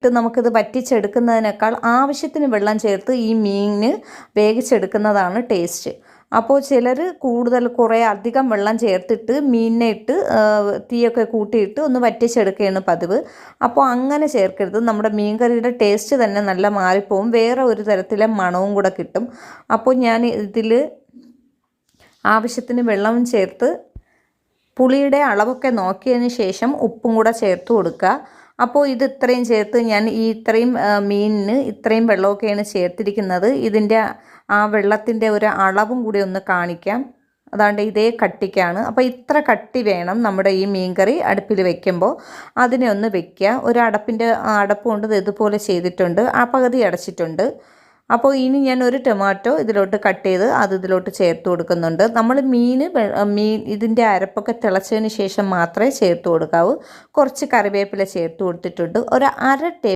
നമുക്കിത് വറ്റിച്ചെടുക്കുന്നതിനേക്കാൾ ആവശ്യത്തിന് വെള്ളം ചേർത്ത് ഈ മീൻ വേവിച്ചെടുക്കുന്നതാണ് ടേസ്റ്റ്. അപ്പോൾ ചിലർ കുറേ അധികം വെള്ളം ചേർത്തിട്ട് മീനിനെ ഇട്ട് തീയൊക്കെ കൂട്ടിയിട്ട് ഒന്ന് വറ്റിച്ചെടുക്കുകയാണ് പതിവ്. അപ്പോൾ അങ്ങനെ ചേർക്കരുത്. നമ്മുടെ മീൻകറിയുടെ ടേസ്റ്റ് തന്നെ നല്ല മാറിപ്പോവും, വേറെ ഒരു തരത്തിലെ മണവും കൂടെ കിട്ടും. അപ്പോൾ ഞാൻ ഇതിൽ ആവശ്യത്തിന് വെള്ളം ചേർത്ത് പുളിയുടെ അളവൊക്കെ നോക്കിയതിന് ശേഷം ഉപ്പും കൂടെ ചേർത്ത് കൊടുക്കുക. അപ്പോൾ ഇത് ഇത്രയും ചേർത്ത് ഞാൻ ഇത്രയും മീനിന് ഇത്രയും വെള്ളമൊക്കെയാണ് ചേർത്തിരിക്കുന്നത്. ഇതിൻ്റെ ആ വെള്ളത്തിൻ്റെ ഒരു അളവും കൂടി ഒന്ന് കാണിക്കാം. അതാണ്ട് ഇതേ കട്ടിക്കാണ്. അപ്പോൾ ഇത്ര കട്ടി വേണം നമ്മുടെ ഈ മീൻകറി അടുപ്പിൽ വെക്കുമ്പോൾ. അതിനെ ഒന്ന് വെക്കുക. ഒരു അടപ്പ് കൊണ്ട് ഇതുപോലെ ചെയ്തിട്ടുണ്ട്, ആ പകുതി അടച്ചിട്ടുണ്ട്. അപ്പോൾ ഇനി ഞാൻ ഒരു ടൊമാറ്റോ ഇതിലോട്ട് കട്ട് ചെയ്ത് ഇതിലോട്ട് ചേർത്ത് കൊടുക്കുന്നുണ്ട്. നമ്മൾ മീൻ ഇതിൻ്റെ അരപ്പൊക്കെ തിളച്ചതിന് ശേഷം മാത്രമേ ചേർത്ത് കൊടുക്കാവൂ. കുറച്ച് കറിവേപ്പില ചേർത്ത് കൊടുത്തിട്ടുണ്ട്. ഒരു 1/2